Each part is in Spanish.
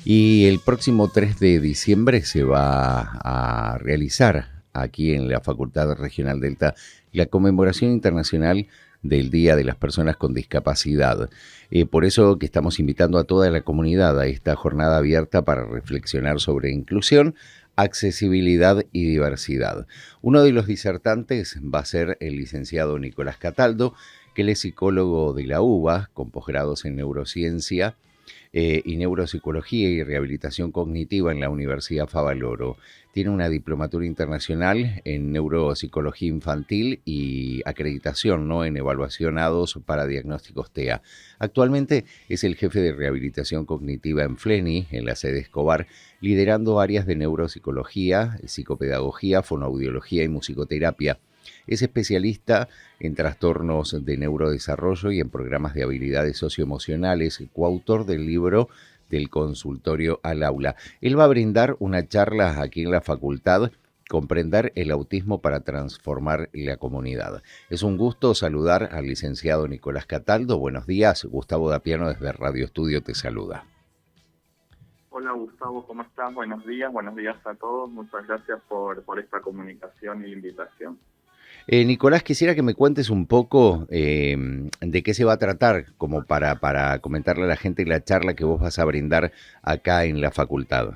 Y el próximo 3 de diciembre se va a realizar aquí en la Facultad Regional Delta la conmemoración internacional del Día de las Personas con Discapacidad. Por eso que estamos invitando a toda la comunidad a esta jornada abierta para reflexionar sobre inclusión, accesibilidad y diversidad. Uno de los disertantes va a ser el licenciado Nicolás Cataldo, que él es psicólogo de la UBA, con posgrados en neurociencia y neuropsicología y rehabilitación cognitiva en la Universidad Favaloro. Tiene una diplomatura internacional en neuropsicología infantil y acreditación, ¿no?, en evaluacionados para diagnósticos TEA. Actualmente es el jefe de rehabilitación cognitiva en FLENI, en la sede Escobar, liderando áreas de neuropsicología, psicopedagogía, fonoaudiología y musicoterapia. Es especialista en trastornos de neurodesarrollo y en programas de habilidades socioemocionales, coautor del libro Del consultorio al aula. Él va a brindar una charla aquí en la facultad, Comprender el autismo para transformar la comunidad. Es un gusto saludar al licenciado Nicolás Cataldo. Buenos días, Gustavo Dapiano desde Radio Estudio te saluda. Hola Gustavo, ¿cómo estás? Buenos días a todos. Muchas gracias por esta comunicación y invitación. Nicolás, quisiera que me cuentes un poco de qué se va a tratar, como para comentarle a la gente la charla que vos vas a brindar acá en la facultad.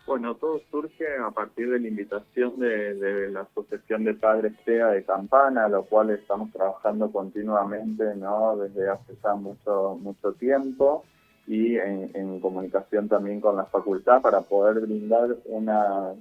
Bueno, todo surge a partir de la invitación de la Asociación de Padres TEA de Campana, lo cual estamos trabajando continuamente, ¿no?, desde hace ya mucho tiempo, y en comunicación también con la facultad para poder brindar una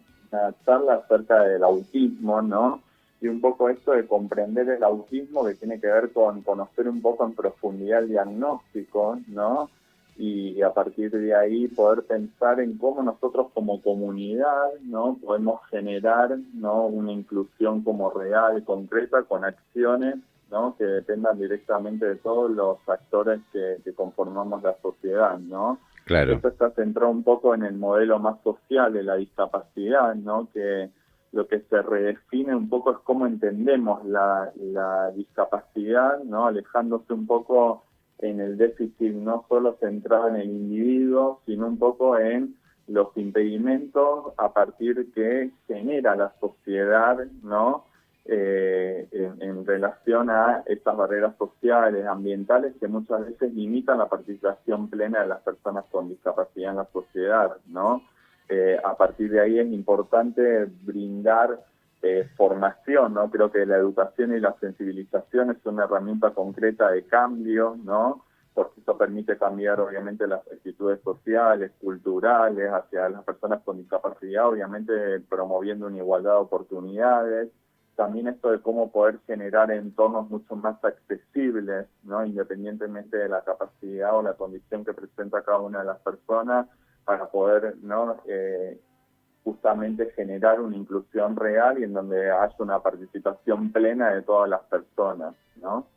charla acerca del autismo, ¿no? Y un poco esto de comprender el autismo, que tiene que ver con conocer un poco en profundidad el diagnóstico, ¿no? Y a partir de ahí poder pensar en cómo nosotros como comunidad, ¿no?, podemos generar, ¿no?, una inclusión como real, concreta, con acciones, ¿no?, que dependan directamente de todos los actores que conformamos la sociedad, ¿no? Claro. Esto está centrado un poco en el modelo más social de la discapacidad, ¿no?, que lo que se redefine un poco es cómo entendemos la discapacidad, ¿no?, alejándose un poco en el déficit no solo centrado en el individuo, sino un poco en los impedimentos a partir que genera la sociedad, ¿no?, en relación a estas barreras sociales, ambientales, que muchas veces limitan la participación plena de las personas con discapacidad en la sociedad, ¿no? A partir de ahí es importante brindar formación, ¿no? Creo que la educación y la sensibilización es una herramienta concreta de cambio, ¿no?, porque eso permite cambiar obviamente las actitudes sociales, culturales hacia las personas con discapacidad, obviamente promoviendo una igualdad de oportunidades. También esto de cómo poder generar entornos mucho más accesibles, ¿no?, independientemente de la capacidad o la condición que presenta cada una de las personas, para poder, ¿no?, justamente generar una inclusión real y en donde haya una participación plena de todas las personas, ¿no?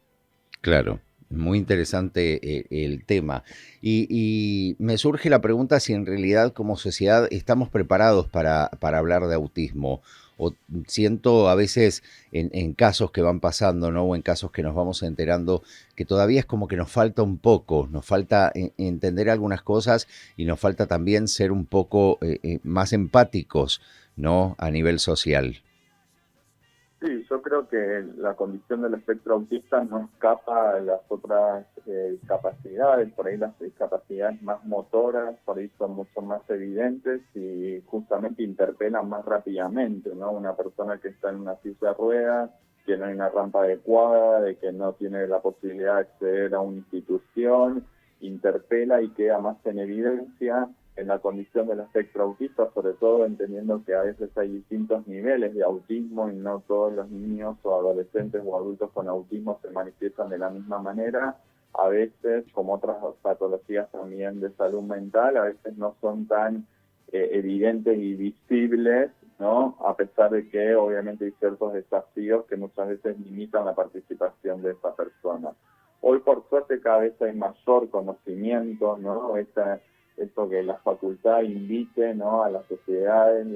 Claro, muy interesante el tema. Y me surge la pregunta si en realidad como sociedad estamos preparados para hablar de autismo. O siento a veces en casos que van pasando, ¿no?, o en casos que nos vamos enterando, que todavía es como que nos falta un poco, nos falta entender algunas cosas y nos falta también ser un poco más empáticos, ¿no?, a nivel social. Sí, yo creo que la condición del espectro autista no escapa a las otras discapacidades. Por ahí las discapacidades más motoras, por ahí son mucho más evidentes y justamente interpelan más rápidamente, ¿no? Una persona que está en una silla de ruedas, que no hay una rampa adecuada, de que no tiene la posibilidad de acceder a una institución, interpela y queda más en evidencia en la condición del espectro autista, sobre todo entendiendo que a veces hay distintos niveles de autismo y no todos los niños o adolescentes o adultos con autismo se manifiestan de la misma manera. A veces, como otras patologías también de salud mental, a veces no son tan evidentes y visibles, ¿no?, a pesar de que obviamente hay ciertos desafíos que muchas veces limitan la participación de esa persona. Hoy, por suerte, cada vez hay mayor conocimiento, ¿no? Esto que la facultad invite, ¿no?, a las sociedades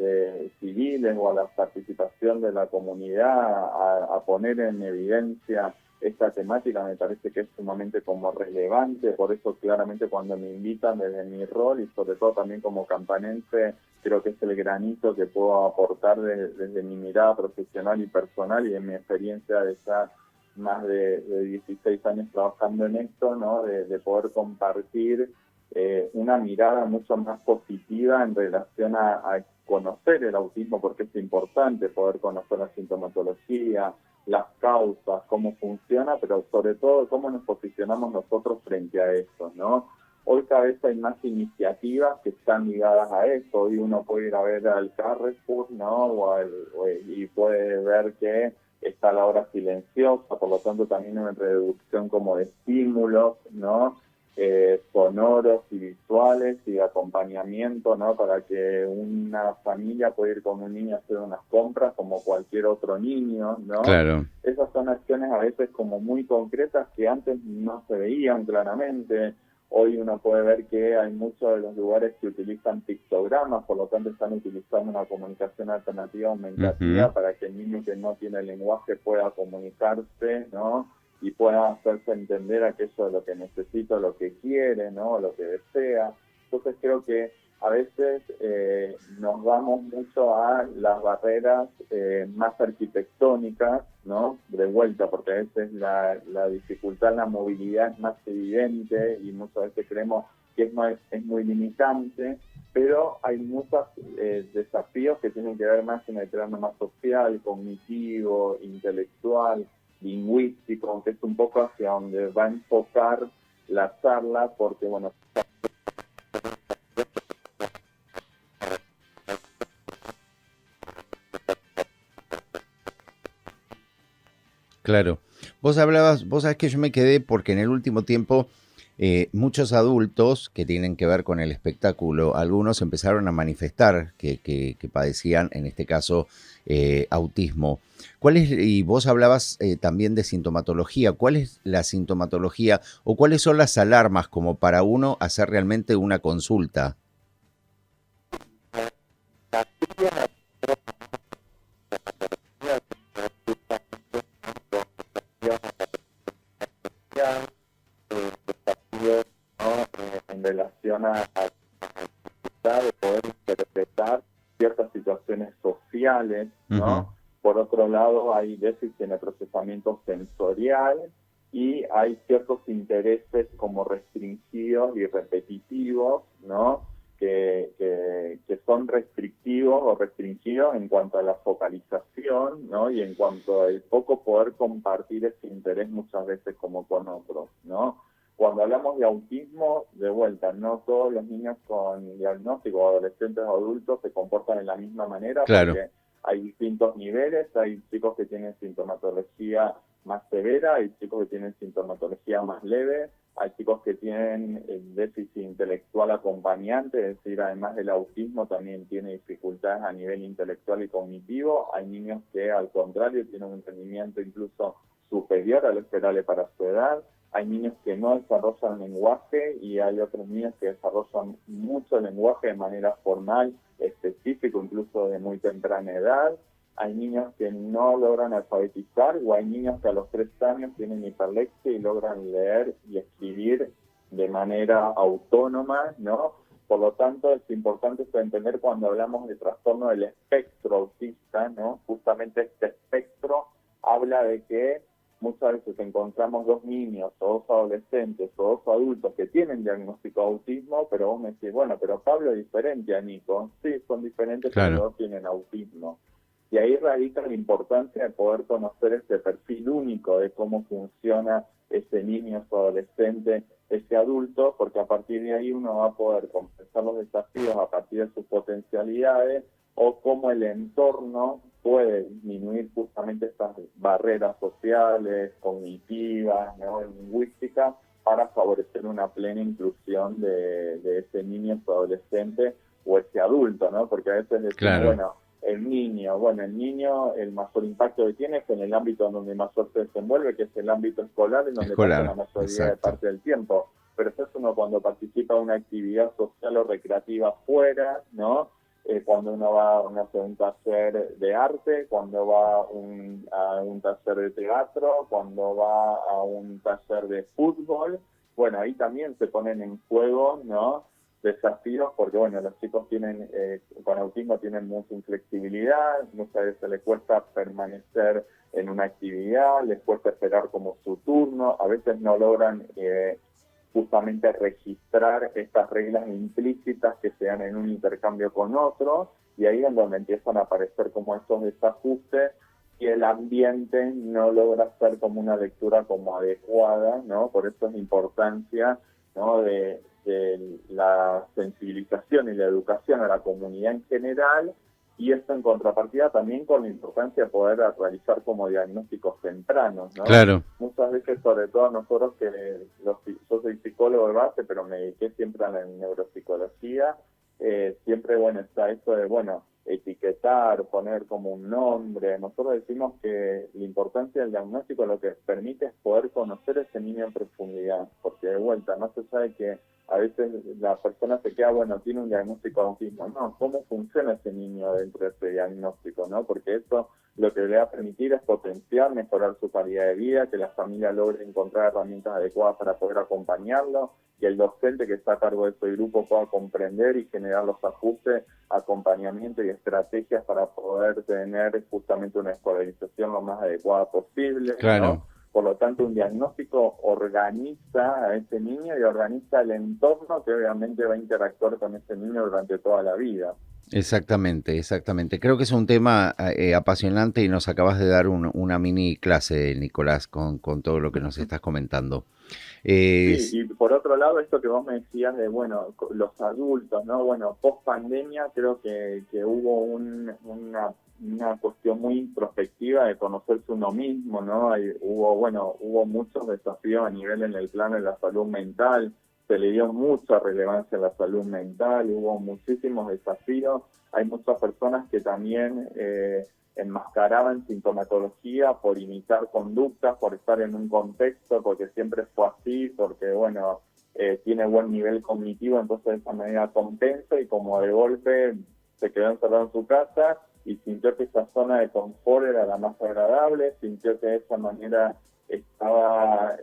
civiles o a la participación de la comunidad a poner en evidencia esta temática me parece que es sumamente como relevante, por eso claramente cuando me invitan desde mi rol y sobre todo también como campanense, creo que es el granito que puedo aportar desde mi mirada profesional y personal y en mi experiencia de estar más de 16 años trabajando en esto, ¿no? De poder compartir una mirada mucho más positiva en relación a conocer el autismo, porque es importante poder conocer la sintomatología, las causas, cómo funciona, pero sobre todo cómo nos posicionamos nosotros frente a eso, ¿no? Hoy cada vez hay más iniciativas que están ligadas a eso. Hoy uno puede ir a ver al Carrefour, ¿no? Y puede ver que está la hora silenciosa, por lo tanto también una reducción como de estímulos, ¿no? Sonoros y visuales y de acompañamiento, ¿no? Para que una familia pueda ir con un niño a hacer unas compras como cualquier otro niño, ¿no? Claro. Esas son acciones a veces como muy concretas que antes no se veían claramente. Hoy uno puede ver que hay muchos de los lugares que utilizan pictogramas, por lo tanto están utilizando una comunicación alternativa aumentativa para que el niño que no tiene lenguaje pueda comunicarse, ¿no? Y pueda hacerse entender aquello de lo que necesita, lo que quiere, ¿no? Lo que desea. Entonces creo que a veces nos vamos mucho a las barreras más arquitectónicas, ¿no? De vuelta, porque a veces la dificultad en la movilidad es más evidente y muchas veces creemos que es muy limitante, pero hay muchos desafíos que tienen que ver más en el plano más social, cognitivo, intelectual, lingüístico, que es un poco hacia donde va a enfocar la charla, porque bueno, Claro. Vos sabés que yo me quedé porque en el último tiempo muchos adultos que tienen que ver con el espectáculo, algunos empezaron a manifestar que padecían, en este caso, autismo. Y vos hablabas también de sintomatología. ¿Cuál es la sintomatología o cuáles son las alarmas como para uno hacer realmente una consulta? en relación a de poder interpretar ciertas situaciones sociales, Ujú. ¿no? Por otro lado, hay déficit en el procesamiento sensorial y hay ciertos intereses como restringidos y repetitivos, ¿no? Que son restrictivos o restringidos en cuanto a la focalización, ¿no? Y en cuanto al poco poder compartir ese interés muchas veces como con otros, ¿no? Cuando hablamos de autismo, de vuelta, no todos los niños con diagnóstico, adolescentes o adultos, se comportan de la misma manera Claro, porque hay distintos niveles, hay chicos que tienen sintomatología más severa, hay chicos que tienen sintomatología más leve, hay chicos que tienen el déficit intelectual acompañante, es decir, además del autismo también tiene dificultades a nivel intelectual y cognitivo, hay niños que al contrario tienen un rendimiento incluso superior a lo esperable para su edad, hay niños que no desarrollan lenguaje y hay otros niños que desarrollan mucho lenguaje de manera formal, específico, incluso de muy temprana edad. Hay niños que no logran alfabetizar o hay niños que a los 3 años tienen hiperlexia y logran leer y escribir de manera autónoma, ¿no? Por lo tanto, es importante entender cuando hablamos de trastorno del espectro autista, ¿no? Justamente este espectro habla de que muchas veces encontramos 2 niños o 2 adolescentes o 2 adultos que tienen diagnóstico de autismo, pero vos me decís, bueno, pero Pablo es diferente a Nico. Sí, son diferentes, pero los claro. dos tienen autismo. Y ahí radica la importancia de poder conocer este perfil único de cómo funciona ese niño, ese adolescente, ese adulto, porque a partir de ahí uno va a poder compensar los desafíos a partir de sus potencialidades o cómo el entorno puede disminuir justamente estas barreras sociales, cognitivas, ¿no? Lingüísticas, para favorecer una plena inclusión de ese niño, ese adolescente o ese adulto, ¿no? Porque a veces decimos, Claro, bueno, el niño, el mayor impacto que tiene es en el ámbito donde mayor se desenvuelve, que es el ámbito escolar, en donde pasa la escolar, mayoría de exacto. parte del tiempo. Pero eso es uno cuando participa en una actividad social o recreativa afuera, ¿no? cuando uno va, no sé, a un taller de arte, cuando va a un taller de teatro, cuando va a un taller de fútbol. Bueno, ahí también se ponen en juego, ¿no?, desafíos, porque bueno, los chicos tienen con autismo tienen mucha inflexibilidad, muchas veces les cuesta permanecer en una actividad, les cuesta esperar como su turno, a veces no logran justamente registrar estas reglas implícitas que se dan en un intercambio con otro, y ahí es donde empiezan a aparecer como estos desajustes y el ambiente no logra ser como una lectura como adecuada, ¿no? Por eso es la importancia, ¿no?, de la sensibilización y la educación a la comunidad en general, y esto en contrapartida también con la importancia de poder realizar como diagnósticos tempranos, ¿no? Claro. Muchas veces, sobre todo nosotros yo soy psicólogo de base, pero me dediqué siempre a la neuropsicología, siempre, bueno, está esto de, bueno, etiquetar, poner como un nombre. Nosotros decimos que la importancia del diagnóstico lo que permite es poder conocer a ese niño en profundidad, porque de vuelta, más allá de que a veces la persona se queda, bueno, tiene un diagnóstico de autismo, no, ¿cómo funciona ese niño dentro de ese diagnóstico, no? Porque eso lo que le va a permitir es potenciar, mejorar su calidad de vida, que la familia logre encontrar herramientas adecuadas para poder acompañarlo, que el docente que está a cargo de ese grupo pueda comprender y generar los ajustes, acompañamiento y estrategias para poder tener justamente una escolarización lo más adecuada posible, Claro. ¿no? Por lo tanto, un diagnóstico organiza a ese niño y organiza el entorno que obviamente va a interactuar con ese niño durante toda la vida. Exactamente, exactamente. Creo que es un tema apasionante y nos acabas de dar una mini clase, Nicolás, con todo lo que nos estás comentando. Sí, Es- y por otro lado, esto que vos me decías de, bueno, los adultos, ¿no? Bueno, post pandemia creo que hubo una cuestión muy introspectiva de conocerse uno mismo, ¿no? Hubo muchos desafíos a nivel en el plano de la salud mental, se le dio mucha relevancia a la salud mental, hubo muchísimos desafíos, hay muchas personas que también enmascaraban sintomatología por imitar conductas, por estar en un contexto, porque siempre fue así, porque, bueno, tiene buen nivel cognitivo, entonces de esa manera compensa y como de golpe se quedó encerrado en su casa y sintió que esa zona de confort era la más agradable, sintió que de esa manera estaba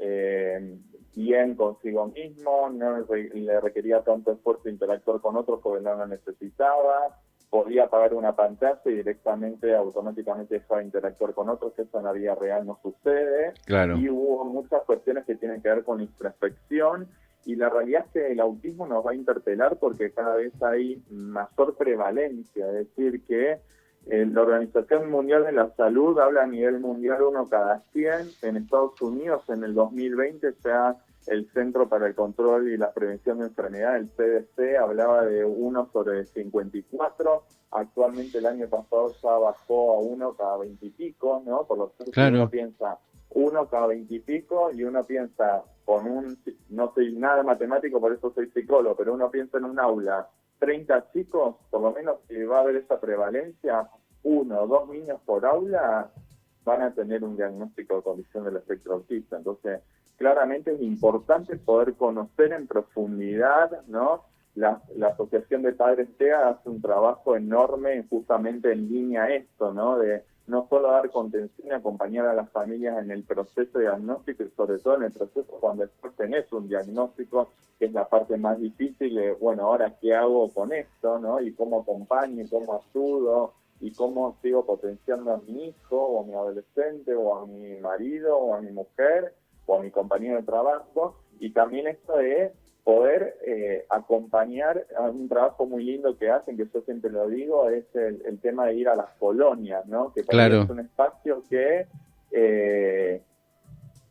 bien consigo mismo, no le requería tanto esfuerzo interactuar con otros porque no lo necesitaba, podía apagar una pantalla y directamente, automáticamente dejaba de interactuar con otros, que eso en la vida real no sucede, claro, y hubo muchas cuestiones que tienen que ver con introspección, y la realidad es que el autismo nos va a interpelar porque cada vez hay mayor prevalencia, es decir, que la Organización Mundial de la Salud habla a nivel mundial 1 cada 100, en Estados Unidos en el 2020 ya el Centro para el Control y la Prevención de Enfermedades, el CDC, hablaba de 1/54, actualmente el año pasado ya bajó a 1 cada 20 y pico, ¿no? Por lo tanto, si uno claro, piensa 1 cada 20 y pico y uno piensa no soy nada matemático, por eso soy psicólogo, pero uno piensa en un aula, 30 chicos, por lo menos si va a haber esa prevalencia, 1 o 2 niños por aula van a tener un diagnóstico de condición del espectro autista. Entonces, claramente es importante poder conocer en profundidad, ¿no? La Asociación de Padres TEA hace un trabajo enorme justamente en línea a esto, ¿no? De no solo dar contención y acompañar a las familias en el proceso de diagnóstico y sobre todo en el proceso cuando después tenés un diagnóstico, que es la parte más difícil de, bueno, ahora qué hago con esto, ¿no? Y cómo acompaño, y cómo ayudo, y cómo sigo potenciando a mi hijo o a mi adolescente o a mi marido o a mi mujer o a mi compañero de trabajo, y también esto de poder acompañar a un trabajo muy lindo que hacen, que yo siempre lo digo, es el tema de ir a las colonias, ¿no? Que para mí es claro. un espacio que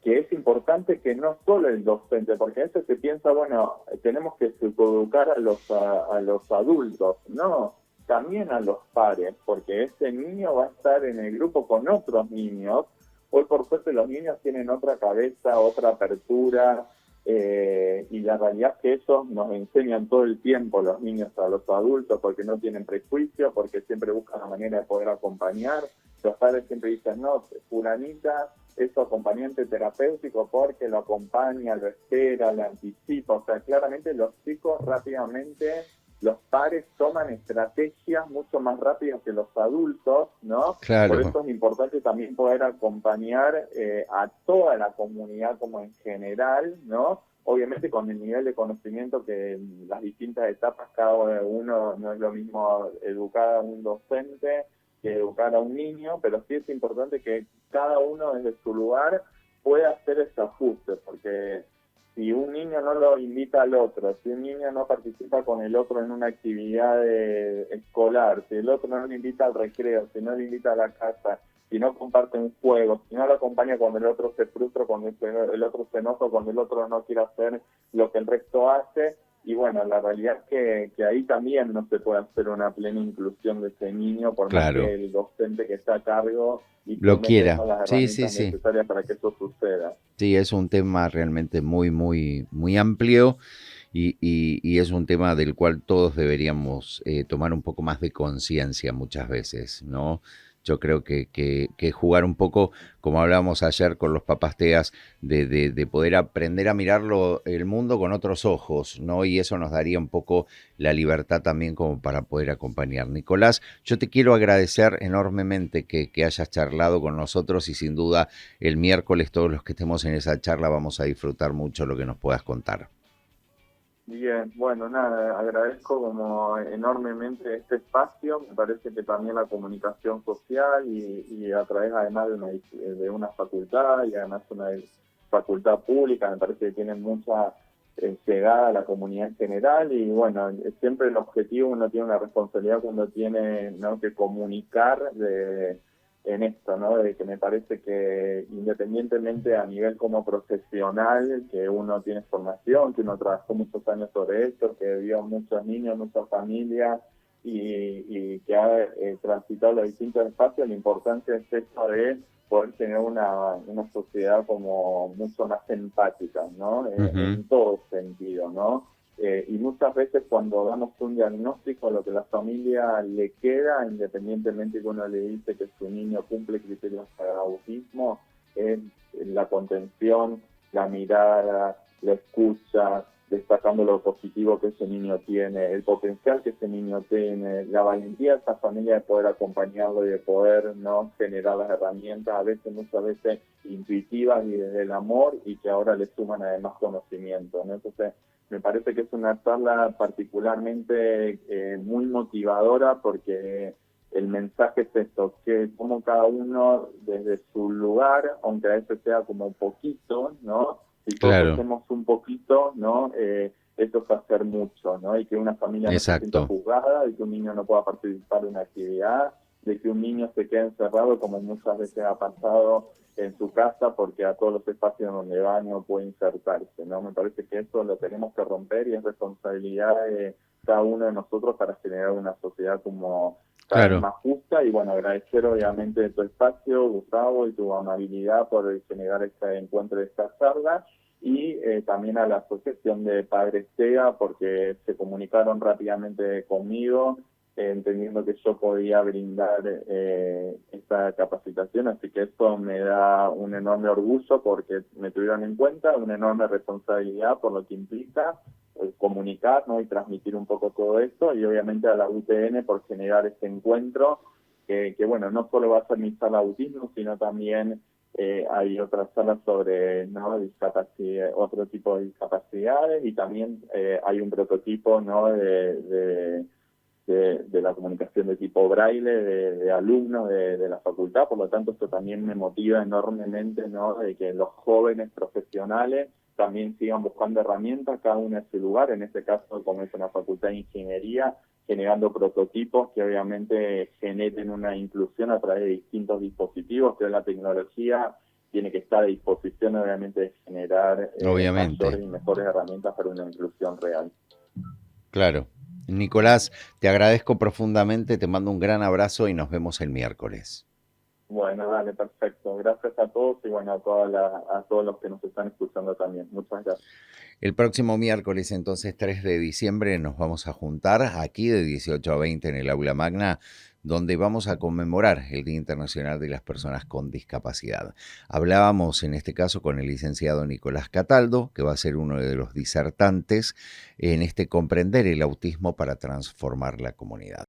es importante que no solo el docente, porque a veces se piensa, bueno, tenemos que psicoeducar a los adultos, no, también a los pares, porque ese niño va a estar en el grupo con otros niños. Hoy por suerte los niños tienen otra cabeza, otra apertura, y la realidad es que ellos nos enseñan todo el tiempo, los niños a los adultos, porque no tienen prejuicios, porque siempre buscan la manera de poder acompañar. Los padres siempre dicen, no, fulanita es su acompañante terapéutico porque lo acompaña, lo espera, lo anticipa. O sea, claramente los chicos rápidamente los padres toman estrategias mucho más rápidas que los adultos, ¿no? Por Claro, eso es importante también poder acompañar a toda la comunidad como en general, ¿no? Obviamente con el nivel de conocimiento que en las distintas etapas cada uno, no es lo mismo educar a un docente que educar a un niño, pero sí es importante que cada uno desde su lugar pueda hacer ese ajuste, porque si un niño no lo invita al otro, si un niño no participa con el otro en una actividad escolar, si el otro no lo invita al recreo, si no lo invita a la casa, si no comparte un juego, si no lo acompaña cuando el otro se frustra, cuando el otro se enoja, cuando el otro no quiere hacer lo que el resto hace, y bueno, la realidad es que ahí también no se puede hacer una plena inclusión de ese niño, por más que claro. el docente que está a cargo Lo implemente quiera. todas las Sí, sí, herramientas sí. necesarias para que eso suceda. Sí, es un tema realmente muy, muy, muy amplio y es un tema del cual todos deberíamos tomar un poco más de conciencia muchas veces, ¿no? Yo creo que jugar un poco, como hablábamos ayer con los papás TEAs, de poder aprender a mirarlo el mundo con otros ojos, ¿no? Y eso nos daría un poco la libertad también como para poder acompañar. Nicolás, yo te quiero agradecer enormemente que hayas charlado con nosotros y sin duda el miércoles todos los que estemos en esa charla vamos a disfrutar mucho lo que nos puedas contar. Bien, bueno, nada, agradezco como enormemente este espacio. Me parece que también la comunicación social y a través además de una facultad y además una facultad pública, me parece que tienen mucha llegada a la comunidad en general y bueno, siempre el objetivo, uno tiene una responsabilidad cuando tiene, ¿no?, que comunicar en esto, ¿no? De que me parece que independientemente a nivel como profesional, que uno tiene formación, que uno trabajó muchos años sobre esto, que vio muchos niños, muchas familias y que ha transitado los distintos espacios, la importancia es esto de poder tener una sociedad como mucho más empática, ¿no? Ujú. En todo sentido, ¿no? Y muchas veces cuando damos un diagnóstico, lo que la familia le queda, independientemente que uno le dice que su niño cumple criterios para autismo, es la contención, la mirada, la escucha, destacando lo positivo que ese niño tiene, el potencial que ese niño tiene, la valentía de esa familia de poder acompañarlo y de poder, ¿no?, generar las herramientas, a veces, muchas veces intuitivas y desde el amor y que ahora le suman además conocimiento, ¿no? Entonces, me parece que es una charla particularmente muy motivadora porque el mensaje es esto, que como cada uno desde su lugar, aunque a veces sea como poquito, ¿no? Si todos Claro, hacemos un poquito, ¿no? Esto es hacer mucho, ¿no? Y que una familia no se sienta exacto. juzgada, y que un niño no pueda participar de una actividad, de que un niño se quede encerrado como muchas veces ha pasado en su casa porque a todos los espacios donde va no puede insertarse, ¿no? Me parece que eso lo tenemos que romper y es responsabilidad de cada uno de nosotros para generar una sociedad como cada vez Claro. más justa y bueno, agradecer obviamente tu espacio, Gustavo, y tu amabilidad por generar este encuentro de esta charla y también a la Asociación de Padres TEA porque se comunicaron rápidamente conmigo entendiendo que yo podía brindar esta capacitación, así que esto me da un enorme orgullo porque me tuvieron en cuenta, una enorme responsabilidad por lo que implica comunicar, ¿no?, y transmitir un poco todo esto, y obviamente a la UTN por generar este encuentro, que bueno, no solo va a ser mi sala de autismo, sino también hay otras salas sobre, ¿no?, discapacidad, otro tipo de discapacidades, y también hay un prototipo, ¿no?, de la comunicación de tipo braille, de alumnos de la facultad, por lo tanto esto también me motiva enormemente, ¿no?, de que los jóvenes profesionales también sigan buscando herramientas, cada uno en su lugar, en este caso como es una facultad de ingeniería, generando prototipos que obviamente generen una inclusión a través de distintos dispositivos, que la tecnología tiene que estar a disposición obviamente de generar Obviamente, mayores y mejores herramientas para una inclusión real. claro. Nicolás, te agradezco profundamente, te mando un gran abrazo y nos vemos el miércoles. Bueno, dale, perfecto. Gracias a todos y bueno, a todos los que nos están escuchando también. Muchas gracias. El próximo miércoles, entonces 3 de diciembre, nos vamos a juntar aquí de 18 a 20 en el aula magna, donde vamos a conmemorar el Día Internacional de las Personas con Discapacidad. Hablábamos en este caso con el licenciado Nicolás Cataldo, que va a ser uno de los disertantes en este Comprender el autismo para transformar la comunidad.